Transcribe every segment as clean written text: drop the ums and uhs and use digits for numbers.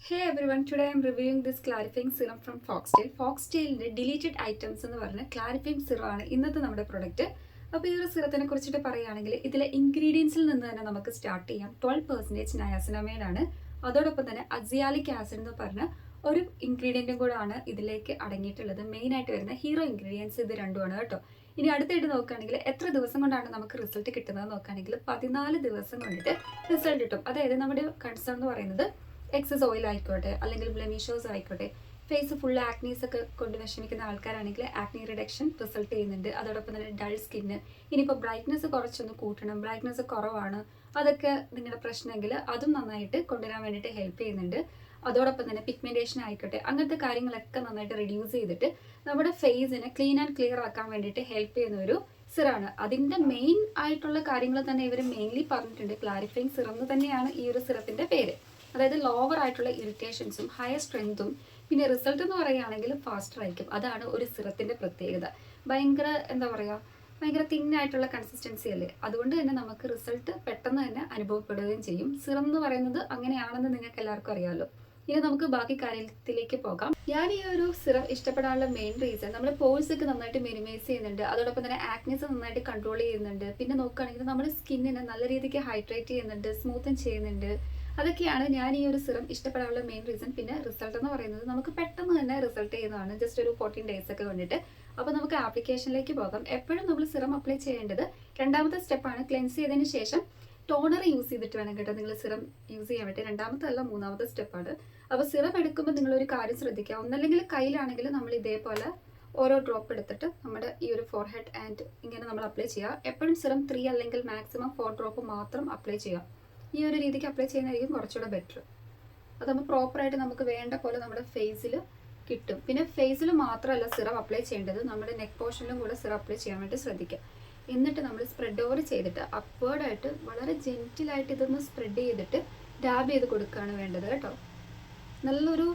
Hey everyone, today I am reviewing this clarifying serum from Foxtail. Foxtailന്റെ deleted items എന്ന് പറഞ്ഞ clarifying serum ആണ് ഇന്നത്തെ നമ്മുടെ പ്രൊഡക്റ്റ്. അപ്പോൾ ഈ ഒരു സിറത്തിനെ കുറിച്ചിട്ട് പറയുകയാണെങ്കിൽ ഇതിലെ ഇൻഗ്രീഡിയൻസിൽ നിന്ന് തന്നെ നമുക്ക് സ്റ്റാർട്ട് ചെയ്യാം. 12% നയാസിനമൈഡ് ആണ്. അതോടൊപ്പം തന്നെ അസിയാലിക് ആസിഡ് എന്ന് പറഞ്ഞ ഒരു ഇൻഗ്രീഡിയൻറ്റും കൂടാണ് ഇതിലേക്ക് അടങ്ങിയിട്ടുള്ളത്. മെയിൻ ആയിട്ട് വരുന്ന ഹീറോ ഇൻഗ്രീഡിയൻസ് ഇത് രണ്ടുമാണ് കേട്ടോ. ഇനി അടുത്തായിട്ട് നോക്കുകയാണെങ്കിൽ എത്ര ദിവസം കൊണ്ടാണ് നമുക്ക് റിസൾട്ട് കിട്ടുന്നത് നോക്കുകയാണെങ്കിൽ 14 ദിവസം കൊണ്ടിട്ട് റിസൾട്ട് കിട്ടും. അതായത് നമ്മുടെ കൺസേൺ എന്ന് പറയുന്നത് എക്സസ് ഓയിൽ ആയിക്കോട്ടെ അല്ലെങ്കിൽ ബ്ലെമിഷേഴ്സ് ആയിക്കോട്ടെ, ഫേസ് ഫുൾ ആക്നീസ് ഒക്കെ കൊണ്ട് വിഷമിക്കുന്ന ആൾക്കാരാണെങ്കിൽ ആക്നി റിഡക്ഷൻ റിസൾട്ട് ചെയ്യുന്നുണ്ട്. അതോടൊപ്പം തന്നെ ഡൾ സ്കിന്ന്, ഇനിയിപ്പോൾ ബ്രൈറ്റ്നസ് കുറച്ചൊന്ന് കൂട്ടണം, ബ്രൈറ്റ്നസ് കുറവാണ്, അതൊക്കെ നിങ്ങളുടെ പ്രശ്നമെങ്കിൽ അതും നന്നായിട്ട് കൊണ്ടുവരാൻ വേണ്ടിയിട്ട് ഹെൽപ്പ് ചെയ്യുന്നുണ്ട്. അതോടൊപ്പം തന്നെ പിഗ്മെന്റേഷൻ ആയിക്കോട്ടെ, അങ്ങനത്തെ കാര്യങ്ങളൊക്കെ നന്നായിട്ട് റിഡ്യൂസ് ചെയ്തിട്ട് നമ്മുടെ ഫേസിനെ ക്ലീൻ ആൻഡ് ക്ലിയർ ആക്കാൻ വേണ്ടിയിട്ട് ഹെൽപ്പ് ചെയ്യുന്ന ഒരു സിറാണ്. അതിൻ്റെ മെയിൻ ആയിട്ടുള്ള കാര്യങ്ങൾ തന്നെ ഇവർ മെയിൻലി പറഞ്ഞിട്ടുണ്ട്. ക്ലാരിഫൈങ് സിറം എന്ന് തന്നെയാണ് ഈ ഒരു സിറത്തിൻ്റെ പേര്. അതായത് ലോവർ ആയിട്ടുള്ള ഇറിറ്റേഷൻസും ഹയർ സ്ട്രെങ്തും പിന്നെ റിസൾട്ട് എന്ന് പറയുകയാണെങ്കിൽ ഫാസ്റ്റർ ആയിരിക്കും. അതാണ് ഒരു സിറത്തിൻ്റെ പ്രത്യേകത. ഭയങ്കര തിന്നായിട്ടുള്ള കൺസിസ്റ്റൻസി അല്ലേ, അതുകൊണ്ട് തന്നെ നമുക്ക് റിസൾട്ട് പെട്ടെന്ന് തന്നെ അനുഭവപ്പെടുകയും ചെയ്യും. സിറം എന്ന് പറയുന്നത് അങ്ങനെയാണെന്ന് നിങ്ങൾക്ക് എല്ലാവർക്കും അറിയാമല്ലോ. ഇനി നമുക്ക് ബാക്കി കാര്യത്തിലേക്ക് പോകാം. ഞാൻ ഈ ഒരു സിറം ഇഷ്ടപ്പെടാനുള്ള മെയിൻ റീസൺ നമ്മുടെ പോഴ്സ് ഒക്കെ നന്നായിട്ട് മിനിമൈസ് ചെയ്യുന്നുണ്ട്. അതോടൊപ്പം തന്നെ ആക്നീസ് നന്നായിട്ട് കൺട്രോൾ ചെയ്യുന്നുണ്ട്. പിന്നെ നോക്കുകയാണെങ്കിൽ നമ്മുടെ സ്കിന്നിനെ നല്ല രീതിക്ക് ഹൈഡ്രേറ്റ് ചെയ്യുന്നുണ്ട്, സ്മൂത്തൻ ചെയ്യുന്നുണ്ട്. അതൊക്കെയാണ് ഞാൻ ഈ ഒരു സിറം ഇഷ്ടപ്പെടാനുള്ള മെയിൻ റീസൺ. പിന്നെ റിസൾട്ട് എന്ന് പറയുന്നത് നമുക്ക് പെട്ടെന്ന് തന്നെ റിസൾട്ട് ചെയ്യുന്നതാണ്, ജസ്റ്റ് ഒരു 14 ഡേയ്സ് ഒക്കെ വേണ്ടിയിട്ട്. അപ്പോൾ നമുക്ക് ആപ്ലിക്കേഷനിലേക്ക് പോകാം. എപ്പോഴും നമ്മൾ സിറം അപ്ലൈ ചെയ്യേണ്ടത് രണ്ടാമത്തെ സ്റ്റെപ്പാണ്. ക്ലെൻസ് ചെയ്തതിന് ശേഷം ടോണർ യൂസ് ചെയ്തിട്ട് വേണം കേട്ടോ നിങ്ങൾ സിറം യൂസ് ചെയ്യാൻ വേണ്ടി. രണ്ടാമത്തെ അല്ല, മൂന്നാമത്തെ സ്റ്റെപ്പാണ്. അപ്പോൾ സിറം എടുക്കുമ്പോൾ നിങ്ങളൊരു കാര്യം ശ്രദ്ധിക്കുക. ഒന്നല്ലെങ്കിൽ കയ്യിലാണെങ്കിൽ നമ്മൾ ഇതേപോലെ ഓരോ ഡ്രോപ്പ് എടുത്തിട്ട് നമ്മുടെ ഈ ഒരു ഫോർഹെഡ് ആൻഡ് ഇങ്ങനെ നമ്മൾ അപ്ലൈ ചെയ്യുക. എപ്പോഴും സിറം 3 അല്ലെങ്കിൽ മാക്സിമം 4 ഡ്രോപ്പ് മാത്രം അപ്ലൈ ചെയ്യുക. ഈ ഒരു രീതിക്ക് അപ്ലൈ ചെയ്യുന്നതായിരിക്കും കുറച്ചുകൂടെ ബെറ്റർ. അതാകുമ്പോൾ പ്രോപ്പറായിട്ട് നമുക്ക് വേണ്ട പോലെ നമ്മുടെ ഫേസിൽ കിട്ടും. പിന്നെ ഫേസിൽ മാത്രമല്ല സിറം അപ്ലൈ ചെയ്യേണ്ടത്, നമ്മുടെ നെക്ക് പോർഷനിലും കൂടെ സിറം അപ്ലൈ ചെയ്യാൻ വേണ്ടി ശ്രദ്ധിക്കുക. എന്നിട്ട് നമ്മൾ സ്പ്രെഡ് ഓവർ ചെയ്തിട്ട് അപ്വേർഡായിട്ട് വളരെ ജെൻറ്റിലായിട്ട് ഇതൊന്ന് സ്പ്രെഡ് ചെയ്തിട്ട് ഡാബ് ചെയ്ത് കൊടുക്കുകയാണ് വേണ്ടത് കേട്ടോ. നല്ലൊരു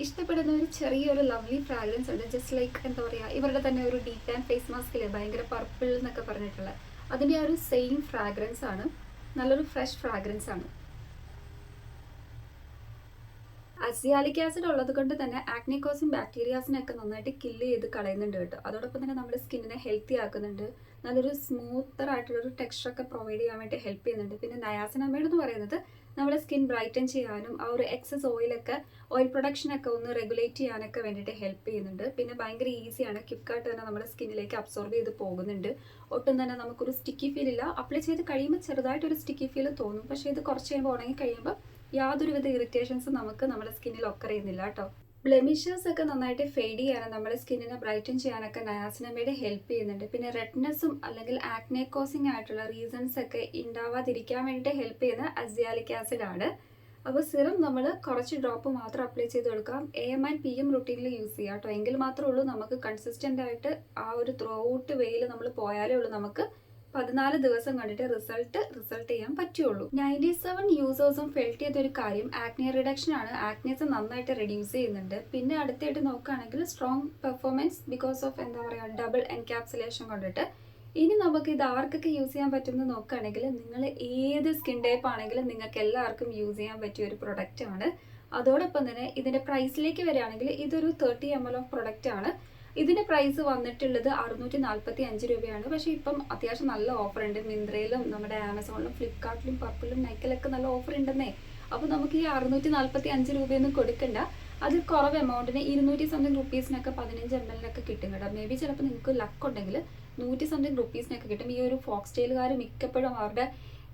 ഇഷ്ടപ്പെടുന്ന ഒരു ചെറിയൊരു ലവ്ലി ഫ്രാഗ്രൻസ് ഉണ്ട്. ജസ്റ്റ് ലൈക്ക് ഇവരുടെ തന്നെ ഒരു ഡീപ്പ് ആൻഡ് ഫേസ് മാസ്കില്ലേ, ഭയങ്കര പർപ്പിൾ എന്നൊക്കെ പറഞ്ഞിട്ടുള്ള അതിൻ്റെ ആ ഒരു സെയിം ഫ്രാഗ്രൻസ് ആണ്. നല്ലൊരു ഫ്രഷ് ഫ്രാഗ്രൻസ് ആണ്. അസിയാലിക് ആസിഡ് ഉള്ളത് കൊണ്ട് തന്നെ ആക്നിക്കോസും ബാക്ടീരിയാസിനൊക്കെ നന്നായിട്ട് കില്ല് ചെയ്ത് കളയുന്നുണ്ട് കേട്ടോ. അതോടൊപ്പം തന്നെ നമ്മുടെ സ്കിന്നിനെ ഹെൽത്തി ആക്കുന്നുണ്ട്. നല്ലൊരു സ്മൂത്തർ ആയിട്ടുള്ളൊരു ടെക്സ്ചറൊക്കെ പ്രൊവൈഡ് ചെയ്യാൻ വേണ്ടി ഹെൽപ്പ് ചെയ്യുന്നുണ്ട്. പിന്നെ നയാസിനമൈഡ് എന്ന് പറയുന്നത് നമ്മുടെ സ്കിൻ ബ്രൈറ്റൻ ചെയ്യാനും ആ ഒരു എക്സസ് ഓയിൽ പ്രൊഡക്ഷനൊക്കെ ഒന്ന് റെഗുലേറ്റ് ചെയ്യാനൊക്കെ വേണ്ടിയിട്ട് ഹെൽപ്പ് ചെയ്യുന്നുണ്ട്. പിന്നെ ഭയങ്കര ഈസിയാണ്, ക്വിക്കായിട്ട് തന്നെ നമ്മുടെ സ്കിന്നിലേക്ക് അബ്സോർബ് ചെയ്ത് പോകുന്നുണ്ട്. ഒട്ടും തന്നെ നമുക്കൊരു സ്റ്റിക്കി ഫീൽ ഇല്ല. അപ്ലൈ ചെയ്ത് കഴിയുമ്പോൾ ചെറുതായിട്ടൊരു സ്റ്റിക്കി ഫീൽ തോന്നും, പക്ഷേ ഇത് കുറച്ച് കഴിയുമ്പോൾ ഉണങ്ങി കഴിയുമ്പോൾ യാതൊരുവിധ ഇറിറ്റേഷൻസും നമുക്ക് നമ്മുടെ സ്കിന്നിൽ ഒക്കർ ചെയ്യുന്നില്ല കേട്ടോ. ബ്ലെമിഷേഴ്സ് ഒക്കെ നന്നായിട്ട് ഫെയ്ഡ് ചെയ്യാനും നമ്മുടെ സ്കിന്നിനെ ബ്രൈറ്റൻ ചെയ്യാനൊക്കെ നയാസിനമൈഡ് ഹെൽപ്പ് ചെയ്യുന്നുണ്ട്. പിന്നെ റെഡ്നെസ്സും അല്ലെങ്കിൽ ആക്നെ കോസിങ് ആയിട്ടുള്ള റീസൺസ് ഒക്കെ ഉണ്ടാവാതിരിക്കാൻ വേണ്ടിയിട്ട് ഹെൽപ്പ് ചെയ്യുന്ന അസിയാലിക് ആസിഡ് ആണ്. അപ്പോൾ സിറം നമ്മൾ കുറച്ച് ഡ്രോപ്പ് മാത്രം അപ്ലൈ ചെയ്ത് കൊടുക്കാം. AM ആൻഡ് PM റുട്ടീനിൽ യൂസ് ചെയ്യാം കേട്ടോ. എങ്കിൽ മാത്രമേ ഉള്ളൂ നമുക്ക് കൺസിസ്റ്റൻ്റ് ആയിട്ട് ആ ഒരു ത്രൂ ഔട്ട് വേയിൽ നമ്മൾ പോയാലേ ഉള്ളൂ നമുക്ക് 14 ദിവസം കണ്ടിട്ട് റിസൾട്ട് ചെയ്യാൻ പറ്റുള്ളൂ. 97 യൂസേഴ്സും ഫെൽറ്റ് ചെയ്തൊരു കാര്യം ആക്നെ റിഡക്ഷൻ ആണ്. ആക്നീസ് നന്നായിട്ട് റെഡ്യൂസ് ചെയ്യുന്നുണ്ട്. പിന്നെ അടുത്തായിട്ട് നോക്കുകയാണെങ്കിൽ strong performance because of double encapsulation കൊണ്ടിട്ട്. ഇനി നമുക്ക് ഇത് ആർക്കൊക്കെ യൂസ് ചെയ്യാൻ പറ്റുമെന്ന് നോക്കുകയാണെങ്കിൽ നിങ്ങൾ ഏത് സ്കിൻ ടൈപ്പ് ആണെങ്കിലും നിങ്ങൾക്ക് എല്ലാവർക്കും യൂസ് ചെയ്യാൻ പറ്റിയ ഒരു പ്രൊഡക്റ്റ് ആണ്. അതോടൊപ്പം തന്നെ ഇതിൻ്റെ പ്രൈസിലേക്ക് വരികയാണെങ്കിൽ ഇതൊരു 30 ml ഓഫ് പ്രൊഡക്റ്റ് ആണ്. ഇതിൻ്റെ പ്രൈസ് വന്നിട്ടുള്ളത് 645 രൂപയാണ്. പക്ഷേ ഇപ്പം അത്യാവശ്യം നല്ല ഓഫർ ഉണ്ട്. മിന്ത്രയിലും നമ്മുടെ ആമസോണിലും ഫ്ലിപ്കാർട്ടിലും പർപ്പിളും നൈക്കിലൊക്കെ നല്ല ഓഫർ ഉണ്ടെന്നേ. അപ്പോൾ നമുക്ക് ഈ 645 രൂപയൊന്നും കൊടുക്കണ്ട. അത് കുറവ് എമൗണ്ടിന് 200 സംതിങ് റുപ്പീസിനൊക്കെ 15 ml കിട്ടും കേട്ടോ. മേ ബി ചിലപ്പോൾ നിങ്ങൾക്ക് ലക്ക് ഉണ്ടെങ്കിൽ 100 സംതിങ് റുപ്പീസിനൊക്കെ കിട്ടും. ഈ ഒരു ഫോക്സ്റ്റൈലുകാർ മിക്കപ്പോഴും അവരുടെ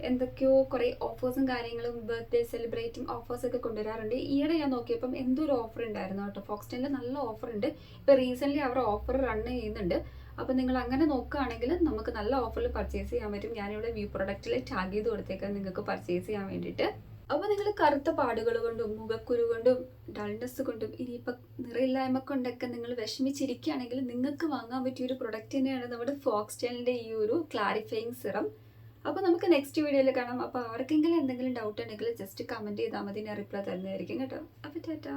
എന്തൊക്കെയോ കുറേ ഓഫേഴ്സും കാര്യങ്ങളും ബർത്ത്ഡേ സെലിബ്രേറ്റിംഗ് ഓഫേഴ്സൊക്കെ കൊണ്ടുവരാറുണ്ട്. ഈയിടെ ഞാൻ നോക്കിയപ്പം എന്തൊരു ഓഫർ ഉണ്ടായിരുന്നു കേട്ടോ. ഫോക്സ്റ്റൈലിൽ നല്ല ഓഫർ ഉണ്ട്. ഇപ്പോൾ റീസെൻ്റ്ലി അവർ ഓഫർ റൺ ചെയ്യുന്നുണ്ട്. അപ്പോൾ നിങ്ങൾ അങ്ങനെ നോക്കുകയാണെങ്കിൽ നമുക്ക് നല്ല ഓഫറിൽ പർച്ചേസ് ചെയ്യാൻ പറ്റും. ഞാനിവിടെ വ്യൂ പ്രൊഡക്റ്റിൽ ടാഗ് ചെയ്ത് കൊടുത്തേക്കാം നിങ്ങൾക്ക് പർച്ചേസ് ചെയ്യാൻ വേണ്ടിയിട്ട്. അപ്പോൾ നിങ്ങൾ കറുത്ത പാടുകൾ കൊണ്ടും മുഖക്കുരു കൊണ്ടും ഡൾനെസ് കൊണ്ടും ഇനിയിപ്പോൾ നിറയില്ലായ്മ കൊണ്ടൊക്കെ നിങ്ങൾ വിഷമിച്ചിരിക്കുകയാണെങ്കിൽ നിങ്ങൾക്ക് വാങ്ങാൻ പറ്റിയ ഒരു പ്രൊഡക്റ്റ് തന്നെയാണ് നമ്മുടെ ഫോക്സ്റ്റൈലിൻ്റെ ഈ ഒരു ക്ലാരിഫയിങ് സിറം. അപ്പോൾ നമുക്ക് നെക്സ്റ്റ് വീഡിയോയിൽ കാണാം. അപ്പോൾ ആർക്കെങ്കിലും എന്തെങ്കിലും ഡൗട്ട് ഉണ്ടെങ്കിൽ ജസ്റ്റ് കമൻറ്റ് ചെയ്താൽ മതി, ഞാൻ റിപ്ലൈ തരുന്നതായിരിക്കും കേട്ടോ. അപ്പോൾ ടാറ്റാ.